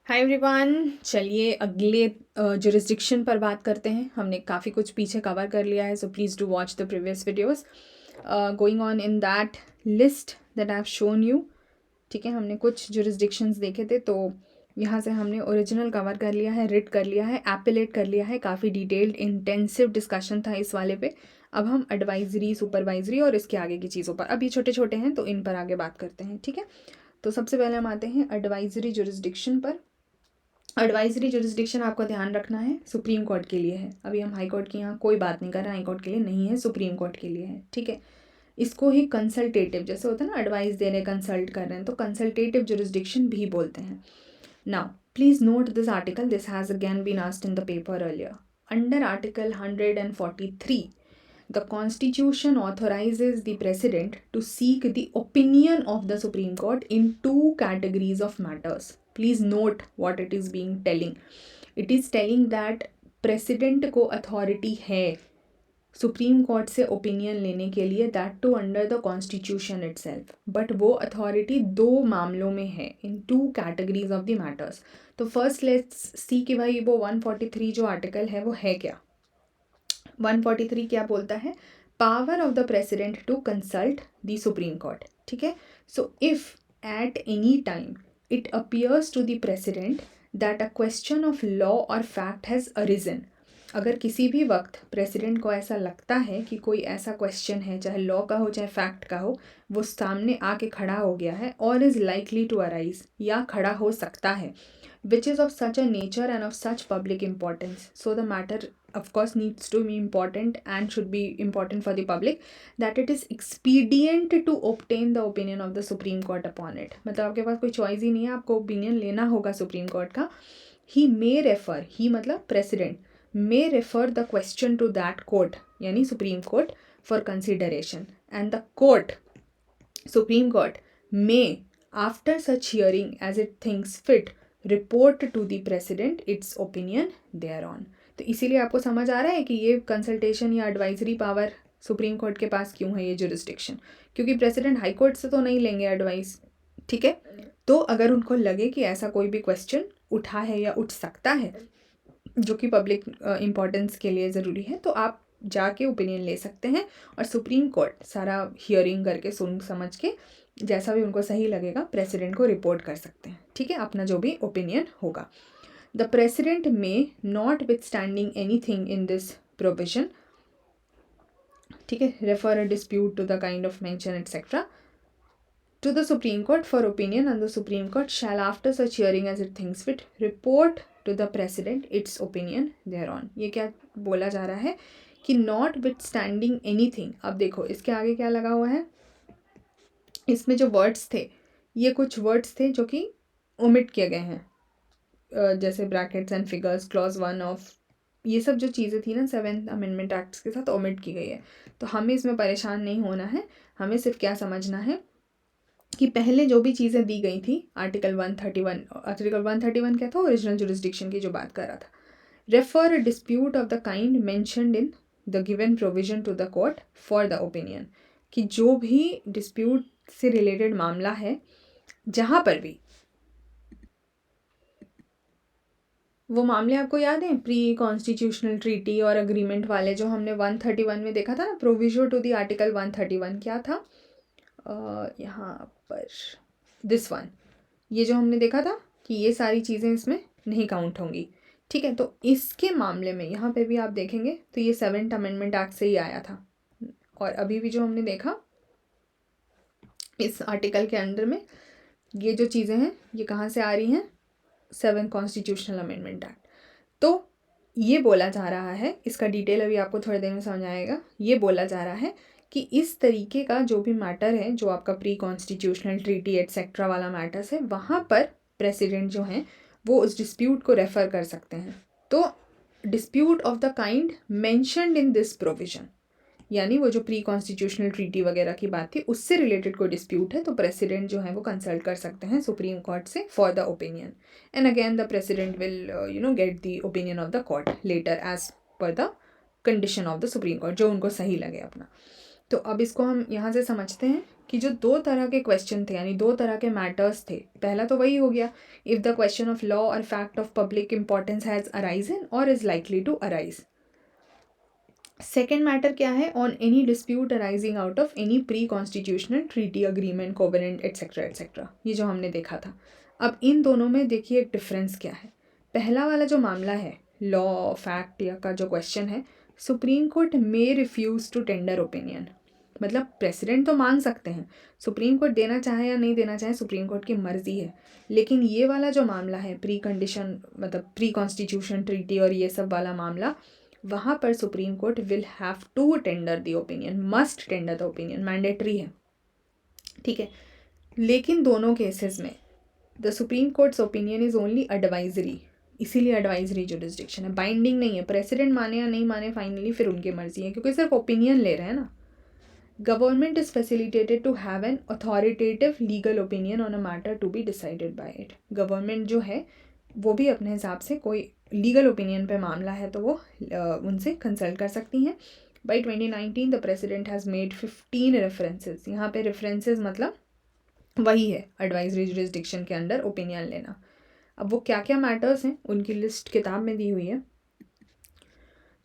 Hi everyone, चलिए अगले jurisdiction पर बात करते हैं। हमने काफ़ी कुछ पीछे कवर कर लिया है, so please do watch the previous videos going on in that list that I have shown you. ठीक है, हमने कुछ जुरिस्डिक्शंस देखे थे, तो यहाँ से हमने ओरिजिनल कवर कर लिया है, रिट कर लिया है, एपिलेट कर लिया है। काफ़ी डिटेल्ड इंटेंसिव डिस्कशन था इस वाले पे। अब हम एडवाइजरी, सुपरवाइजरी और इसके आगे की चीज़ों पर, अब ये छोटे छोटे हैं तो इन पर आगे बात करते हैं। ठीक है, तो सबसे पहले हम आते हैं एडवाइजरी जुरिस्डिक्शन पर। एडवाइजरी जुरिस्डिक्शन आपको ध्यान रखना है, सुप्रीम कोर्ट के लिए है। अभी हम हाई कोर्ट की यहाँ कोई बात नहीं कर रहे हैं, हाई कोर्ट के लिए नहीं है, सुप्रीम कोर्ट के लिए है। ठीक है, इसको ही कंसल्टेटिव, जैसे होता है ना एडवाइस दे रहे हैं, कंसल्ट कर रहे हैं, तो कंसल्टेटिव जुरिस्डिक्शन भी बोलते हैं। Now please note this article, this has again been asked in the paper earlier. Under article 143 the constitution authorizes the president to seek the opinion of the supreme court in two categories of matters. Please note what it is being telling. It is telling that president को authority है supreme court से opinion लेने के लिए, that too under the constitution itself. But वो authority दो मामलों में है, in two categories of the matters. तो फर्स्ट लेट्स सी कि भाई वो 143 जो आर्टिकल है वो है क्या। 143 क्या बोलता है? Power of the president to consult the Supreme Court. ठीक है, so if at any time it appears to the president that a question of law और फैक्ट हैज़ अरिजन, अगर किसी भी वक्त प्रेसिडेंट को ऐसा लगता है कि कोई ऐसा क्वेश्चन है, चाहे लॉ का हो चाहे फैक्ट का हो, वो सामने आके खड़ा हो गया है और इज़ लाइकली टू अराइज, या खड़ा हो सकता है, which is of such a nature and of such public importance. So the matter of course needs to be important and should be important for the public, that it is expedient to obtain the opinion of the Supreme Court upon it. मतलब आपके पास कोई choice ही नहीं है, आपको opinion लेना होगा supreme court का। He may refer, he मतलब president may refer the question to that court, यानी supreme court, for consideration, and the court, Supreme Court, may after such hearing as it thinks fit report to the president its opinion thereon. तो इसीलिए आपको समझ आ रहा है कि ये consultation या एडवाइजरी पावर सुप्रीम कोर्ट के पास क्यों है, ये जुरिस्डिक्शन, क्योंकि प्रेसिडेंट हाई कोर्ट से तो नहीं लेंगे एडवाइस। ठीक है, तो अगर उनको लगे कि ऐसा कोई भी क्वेश्चन उठा है या उठ सकता है जो कि पब्लिक इम्पोर्टेंस के लिए ज़रूरी है, तो आप जाके ओपिनियन ले सकते हैं और सुप्रीम कोर्ट सारा हियरिंग करके सुन समझ के जैसा भी उनको सही लगेगा प्रेसिडेंट को रिपोर्ट कर सकते हैं। ठीक है, अपना जो भी ओपिनियन होगा। The president may notwithstanding anything in this provision, ठीक है, refer a dispute to the kind of mention et cetera to the Supreme Court for opinion, and the Supreme Court shall after such hearing as it thinks fit report to the President its opinion thereon. ये क्या बोला जा रहा है कि notwithstanding anything। अब देखो इसके आगे क्या लगा हुआ है, इसमें जो वर्ड्स थे, ये कुछ वर्ड्स थे जो कि ओमिट किए गए हैं, जैसे brackets and figures, clause 1 of, ये सब जो चीज़ें थी ना 7th अमेंडमेंट एक्ट के साथ ओमिट की गई है। तो हमें इसमें परेशान नहीं होना है, हमें सिर्फ क्या समझना है कि पहले जो भी चीज़ें दी गई थी, आर्टिकल 131 क्या था, ओरिजिनल जुरिस्डिक्शन की जो बात कर रहा था, refer dispute of the kind mentioned in the given provision to the court for the opinion, कि जो भी डिस्प्यूट से रिलेटेड मामला है, जहाँ पर भी वो मामले आपको याद हैं, प्री कॉन्स्टिट्यूशनल ट्रीटी और अग्रीमेंट वाले जो हमने 131 में देखा था ना, प्रोविजो टू द आर्टिकल 131 क्या था, यहाँ पर दिस वन, ये जो हमने देखा था कि ये सारी चीज़ें इसमें नहीं काउंट होंगी। ठीक है, तो इसके मामले में यहाँ पे भी आप देखेंगे तो ये 7th अमेंडमेंट एक्ट से ही आया था, और अभी भी जो हमने देखा इस आर्टिकल के अंडर में ये जो चीज़ें हैं ये कहाँ से आ रही हैं, 7th कॉन्स्टिट्यूशनल अमेंडमेंट एक्ट। तो ये बोला जा रहा है, इसका डिटेल अभी आपको थोड़ी देर में समझ आएगा, ये बोला जा रहा है कि इस तरीके का जो भी मैटर है, जो आपका प्री कॉन्स्टिट्यूशनल ट्रीटी एटसेट्रा वाला मैटर्स है, वहाँ पर प्रेसिडेंट जो हैं वो उस डिस्प्यूट को रेफ़र कर सकते हैं। तो dispute of the kind mentioned in this provision, यानी वो जो प्री कॉन्स्टिट्यूशनल ट्रीटी वगैरह की बात थी उससे रिलेटेड कोई डिस्प्यूट है, तो प्रेसिडेंट जो है वो कंसल्ट कर सकते हैं सुप्रीम कोर्ट से for the opinion, and again the president will get the opinion of the court later as per the condition of the Supreme Court, जो उनको सही लगे अपना। तो अब इसको हम यहाँ से समझते हैं कि जो दो तरह के क्वेश्चन थे, यानी दो तरह के मैटर्स थे, पहला तो वही हो गया, if the question of law और fact of public importance has arisen और is likely to arise. Second matter क्या है, on any dispute arising out of any pre constitutional treaty agreement covenant et cetera et cetera, ये जो हमने देखा था। अब इन दोनों में देखिए एक डिफरेंस क्या है। पहला वाला जो मामला है लॉ फैक्ट या का जो क्वेश्चन है, supreme Court may refuse to tender opinion, मतलब प्रेसिडेंट तो मांग सकते हैं, सुप्रीम कोर्ट देना चाहे या नहीं देना चाहे सुप्रीम कोर्ट की मर्जी है। लेकिन ये वाला जो मामला है प्री कंडीशन मतलब प्री कॉन्स्टिट्यूशन ट्रीटी और ये सब वाला मामला, वहाँ पर Supreme Court will have to tender the opinion, must tender the opinion, mandatory है, ठीक है। लेकिन दोनों केसेस में the Supreme Court's opinion is only advisory, इसीलिए एडवाइजरी जुरिस्डिक्शन है, बाइंडिंग नहीं है। प्रेसिडेंट माने या नहीं माने फाइनली फिर उनकी मर्जी है, क्योंकि सिर्फ ओपिनियन ले रहे हैं ना। Government is facilitated to have an authoritative legal opinion on a matter to be decided by it. Government जो है वो भी अपने हिसाब से कोई लीगल ओपिनियन पे मामला है तो वो उनसे कंसल्ट कर सकती हैं। By 2019 the president has made 15 references, यहाँ पे रेफरेंसेस मतलब वही है एडवाइजरी जुरिस्डिक्शन के अंडर ओपिनियन लेना। अब वो क्या क्या मैटर्स हैं उनकी लिस्ट किताब में दी हुई है,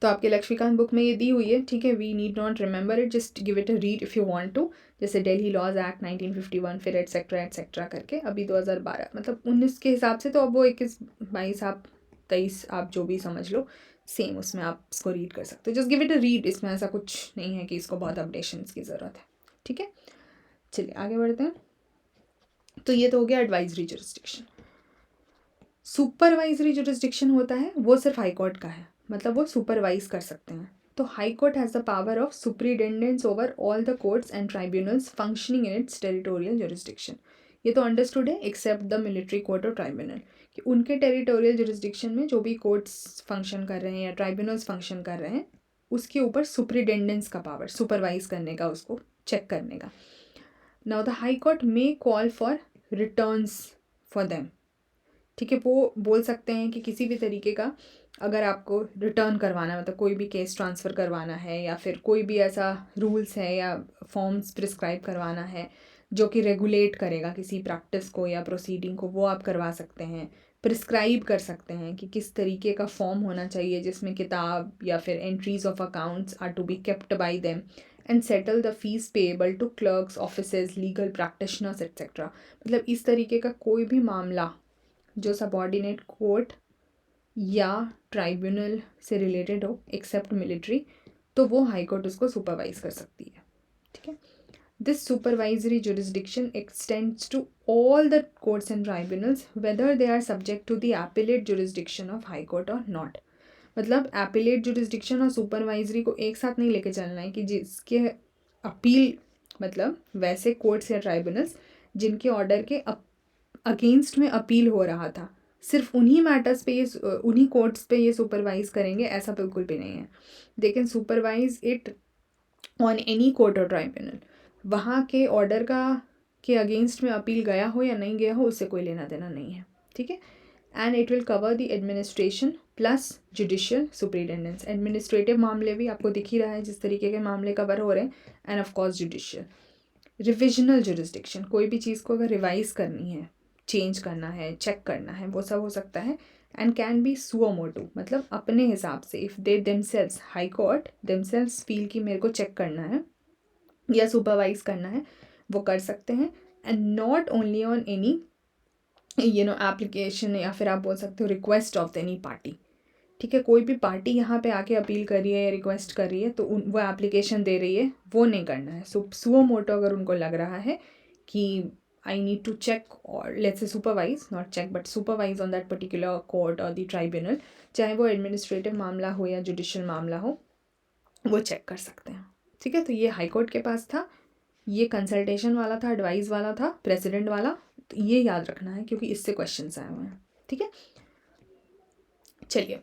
तो आपके लक्ष्मीकांत बुक में ये दी हुई है, ठीक है। We need not remember it, just give it a read if you want to. जैसे दिल्ली लॉज एक्ट 1951 फिर एट्सेट्रा एट्सेट्रा करके अभी 2012 मतलब 19 के हिसाब से, तो अब वो 21 22 आप 23 आप जो भी समझ लो सेम, उसमें आप इसको रीड कर सकते हो। Just give it a read, इसमें ऐसा कुछ नहीं है कि इसको बहुत अपडेशंस की ज़रूरत है, ठीक है। चलिए आगे बढ़ते हैं। तो ये तो हो गया एडवाइजरी जुरिस्डिक्शन। सुपरवाइजरी जुरिस्डिक्शन होता है वो सिर्फ हाई कोर्ट का है, मतलब वो सुपरवाइज कर सकते हैं। तो high court has the power of superintendence over all the courts and tribunals functioning in its territorial jurisdiction. ये तो अंडरस्टूड है, एक्सेप्ट द मिलिट्री कोर्ट और ट्राइब्यूनल, कि उनके टेरिटोरियल जुरिस्डिक्शन में जो भी कोर्ट्स फंक्शन कर रहे हैं या ट्राइब्यूनल्स फंक्शन कर रहे हैं उसके ऊपर सुपरिटेंडेंस का पावर, सुपरवाइज करने का, उसको चेक करने का। Now the high court may call for returns for them, ठीक है। वो बोल सकते हैं कि किसी भी तरीके का अगर आपको रिटर्न करवाना है, मतलब कोई भी केस ट्रांसफ़र करवाना है या फिर कोई भी ऐसा रूल्स है या फॉर्म्स प्रिस्क्राइब करवाना है जो कि रेगुलेट करेगा किसी प्रैक्टिस को या प्रोसीडिंग को, वो आप करवा सकते हैं। प्रिस्क्राइब कर सकते हैं कि किस तरीके का फॉर्म होना चाहिए जिसमें किताब या फिर entries of accounts are to be kept by them and settle the fees payable to clerks offices legal practitioners et cetera. मतलब इस तरीके का कोई भी मामला जो सबॉर्डिनेट कोर्ट या ट्राइब्यूनल से रिलेटेड हो एक्सेप्ट मिलिट्री, तो वो हाई कोर्ट उसको सुपरवाइज कर सकती है, ठीक है। This supervisory jurisdiction extends to all the courts and tribunals whether they are subject to the appellate jurisdiction of high court और नॉट। मतलब एपिलेट जुरिस्डिक्शन और सुपरवाइजरी को एक साथ नहीं लेके चलना है कि जिसके अपील मतलब वैसे कोर्ट्स या ट्राइब्यूनल्स जिनके ऑर्डर के अगेंस्ट में अपील हो रहा था, सिर्फ उन्हीं मैटर्स पे ये उन्हीं कोर्ट्स पे ये सुपरवाइज करेंगे, ऐसा बिल्कुल भी नहीं है। They can supervise it on any court और ट्राइब्यूनल, वहाँ के ऑर्डर का के अगेंस्ट में अपील गया हो या नहीं गया हो उससे कोई लेना देना नहीं है, ठीक है। And it will cover the administration plus judicial superintendence. Administrative मामले भी आपको दिख ही रहा है जिस तरीके के मामले कवर हो रहे हैं, end of course judicial. Revisional jurisdiction, कोई भी चीज़ को अगर रिवाइज करनी है, चेंज करना है, चेक करना है, वो सब हो सकता है। And can be suo motu, मतलब अपने हिसाब से, if they themselves high court themselves feel कि मेरे को चेक करना है या सुपरवाइज करना है, वो कर सकते हैं। And not only on any application, या फिर आप बोल सकते हो रिक्वेस्ट ऑफ एनी पार्टी, ठीक है। कोई भी पार्टी यहाँ पे आके अपील कर रही है या रिक्वेस्ट कर रही है तो वो एप्लीकेशन दे रही है, वो नहीं करना है। सुओ मोटो अगर उनको लग रहा है कि आई नीड टू चेक और let's say supervise, not check but supervise on that particular court और द ट्राइब्यूनल, चाहे वो एडमिनिस्ट्रेटिव मामला हो या जुडिशियल मामला हो, वो चेक कर सकते हैं, ठीक है। तो ये हाई कोर्ट के पास था, ये कंसल्टेशन वाला था, एडवाइस वाला था, प्रेसिडेंट वाला, तो ये याद रखना है क्योंकि इससे क्वेश्चंस आए हुए हैं, ठीक है। चलिए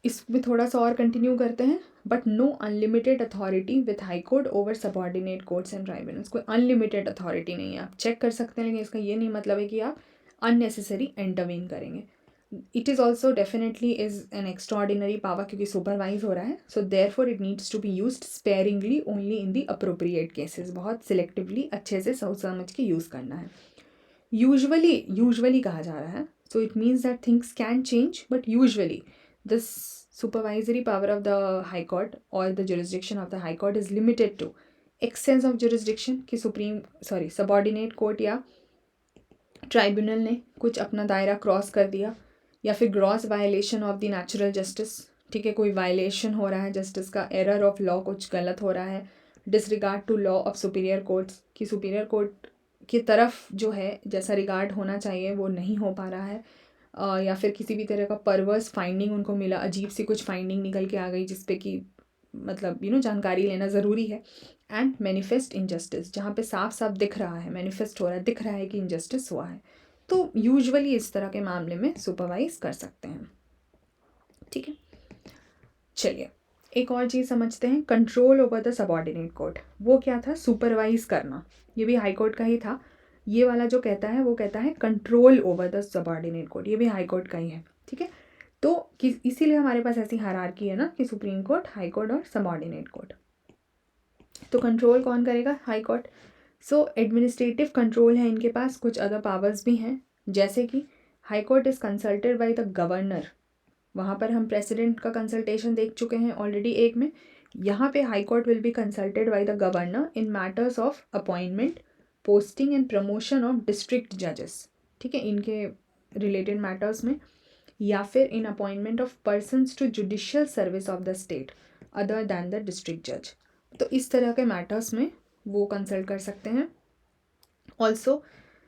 इसमें थोड़ा सा और कंटिन्यू करते हैं। But no unlimited authority with high court over subordinate courts and tribunals, कोई अनलिमिटेड अथॉरिटी नहीं है, आप चेक कर सकते हैं, लेकिन इसका ये नहीं मतलब है कि आप अननेसेसरी इंटरवीन करेंगे। It is also definitely is an extraordinary power क्योंकि सुपरवाइज हो रहा है. So therefore it needs to be used sparingly only in the appropriate cases. बहुत सिलेक्टिवली अच्छे से सोच समझ के यूज़ करना है. यूजुअली कहा जा रहा है. So it means that things can change but usually this supervisory power of the high court or the jurisdiction of the high court is limited to excess of jurisdiction कि subordinate court या tribunal ने कुछ अपना दायरा cross कर दिया, या फिर gross violation of the natural justice. ठीक है, कोई वायलेशन हो रहा है जस्टिस का, एरर ऑफ लॉ कुछ गलत हो रहा है, disregard to law of superior courts कि सुपीरियर कोर्ट की तरफ जो है जैसा रिगार्ड होना चाहिए वो नहीं हो पा रहा है, या फिर किसी भी तरह का परवर्स फाइंडिंग उनको मिला, अजीब सी कुछ फाइंडिंग निकल के आ गई जिस पे कि मतलब जानकारी लेना ज़रूरी है. एंड मैनिफेस्ट इनजस्टिस जहाँ पे साफ साफ दिख रहा है, मैनिफेस्ट हो रहा है, दिख रहा है कि इनजस्टिस हुआ है, तो यूजुअली इस तरह के मामले में सुपरवाइज कर सकते हैं. ठीक है, चलिए एक और चीज़ समझते हैं, control over the subordinate court. वो क्या था? सुपरवाइज करना. ये भी हाई कोर्ट का ही था. ये वाला जो कहता है वो कहता है control over the subordinate court. ये भी हाई कोर्ट का ही है. ठीक है, तो इसीलिए हमारे पास ऐसी हायरार्की है ना कि सुप्रीम कोर्ट, हाई कोर्ट और सबॉर्डिनेट कोर्ट. तो कंट्रोल कौन करेगा? High court. So administrative control है इनके पास, कुछ अदर पावर्स भी हैं, जैसे कि high court is consulted by the governor. वहाँ पर हम प्रेसिडेंट का कंसल्टेशन देख चुके हैं ऑलरेडी एक में. यहाँ पे high court will be consulted by the governor in matters of appointment, posting and promotion of district जजेस. ठीक है, इनके रिलेटेड मैटर्स में, या फिर in appointment of persons to judicial service of the state other than the district जज. तो इस तरह के मैटर्स में वो कंसल्ट कर सकते हैं. Also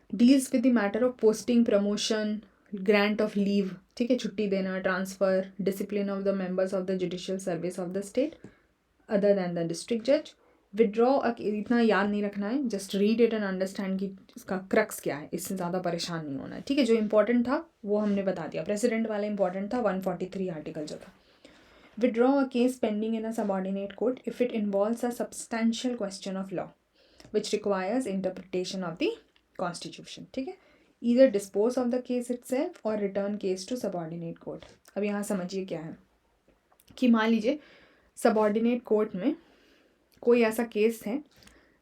deals with the matter of posting, promotion, grant of leave. ठीक है, छुट्टी देना, transfer, discipline of the members of the judicial service of the state other than the district जज. विड्रॉ इतना याद नहीं रखना है, just read it and understand कि इसका क्रक्स क्या है, इससे ज़्यादा परेशान नहीं होना है. ठीक है, जो इंपॉर्टेंट था वो हमने बता दिया. प्रेसिडेंट वाला इंपॉर्टेंट था, 143 आर्टिकल जो था. Withdraw a case pending in a subordinate court if it involves a substantial question of law which requires interpretation of the constitution. ठीक है, either dispose of the case itself or return case to subordinate court. अब यहाँ समझिए क्या है कि मान लीजिए subordinate court में कोई ऐसा केस है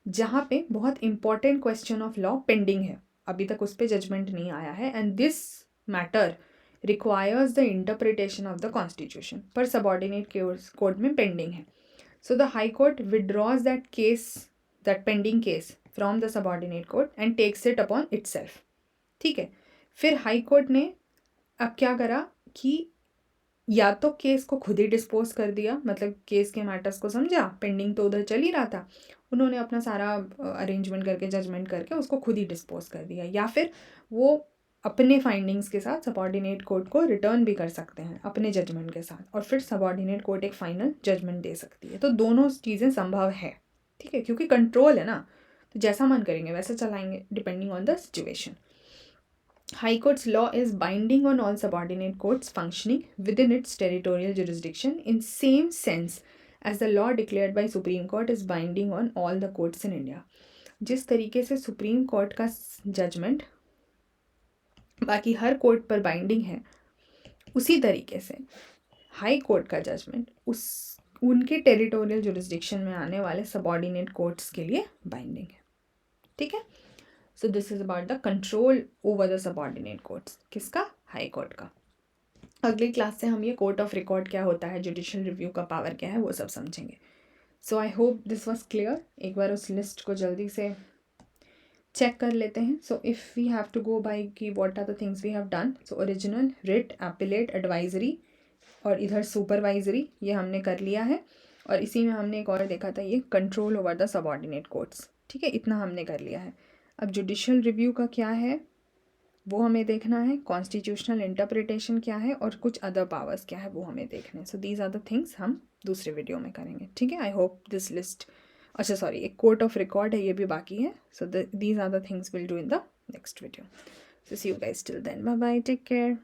जहाँ पे बहुत important question of law pending है, अभी तक उस पर जजमेंट नहीं आया है, and this matter requires the interpretation of the constitution, पर subordinate court में pending है. So the high court withdraws that case, that pending case from the subordinate court and takes it upon itself. ठीक है, फिर high court ने अब क्या करा कि या तो केस को खुद ही डिस्पोज कर दिया, मतलब केस के मैटर्स को समझा, पेंडिंग तो उधर चल ही रहा था, उन्होंने अपना सारा अरेंजमेंट करके, जजमेंट करके उसको खुद ही डिस्पोज कर दिया, या फिर वो अपने फाइंडिंग्स के साथ सबॉर्डिनेट कोर्ट को रिटर्न भी कर सकते हैं अपने जजमेंट के साथ, और फिर सबॉर्डिनेट कोर्ट एक फाइनल जजमेंट दे सकती है. तो दोनों चीज़ें संभव है. ठीक है, क्योंकि कंट्रोल है ना, तो जैसा मन करेंगे वैसा चलाएंगे depending on the situation. High Court's law is binding on all subordinate courts functioning within its territorial jurisdiction in same sense as the law declared by Supreme Court is binding on all the courts in India. जिस तरीके से supreme court का judgement बाकी हर court पर binding है, उसी तरीके से हाई कोर्ट का जजमेंट उनके टेरिटोरियल जुरिस्डिक्शन में आने वाले सबॉर्डिनेट कोर्ट्स के लिए बाइंडिंग है. ठीक है, so this is about the control over the subordinate courts. किसका? हाई कोर्ट का. अगली क्लास से हम ये कोर्ट ऑफ रिकॉर्ड क्या होता है, जुडिशियल रिव्यू का पावर क्या है, वो सब समझेंगे. So I hope this was clear. एक बार उस लिस्ट को जल्दी से चेक कर लेते हैं. So if we have to go by कि what are the things we have done. So original, writ, appellate, advisory और इधर सुपरवाइजरी, ये हमने कर लिया है. और इसी में हमने एक और देखा था, ये control over the subordinate courts. ठीक है, इतना हमने कर लिया है. अब जुडिशियल रिव्यू का क्या है वो हमें देखना है, कॉन्स्टिट्यूशनल इंटरप्रिटेशन क्या है, और कुछ अदर पावर्स क्या है वो हमें देखना है. So these are the things हम दूसरे वीडियो में करेंगे. ठीक है, आई होप दिस लिस्ट, अच्छा सॉरी, एक कोर्ट ऑफ रिकॉर्ड है, ये भी बाकी है. So these are the things will do in the next video. So see you guys till then, bye bye, take care.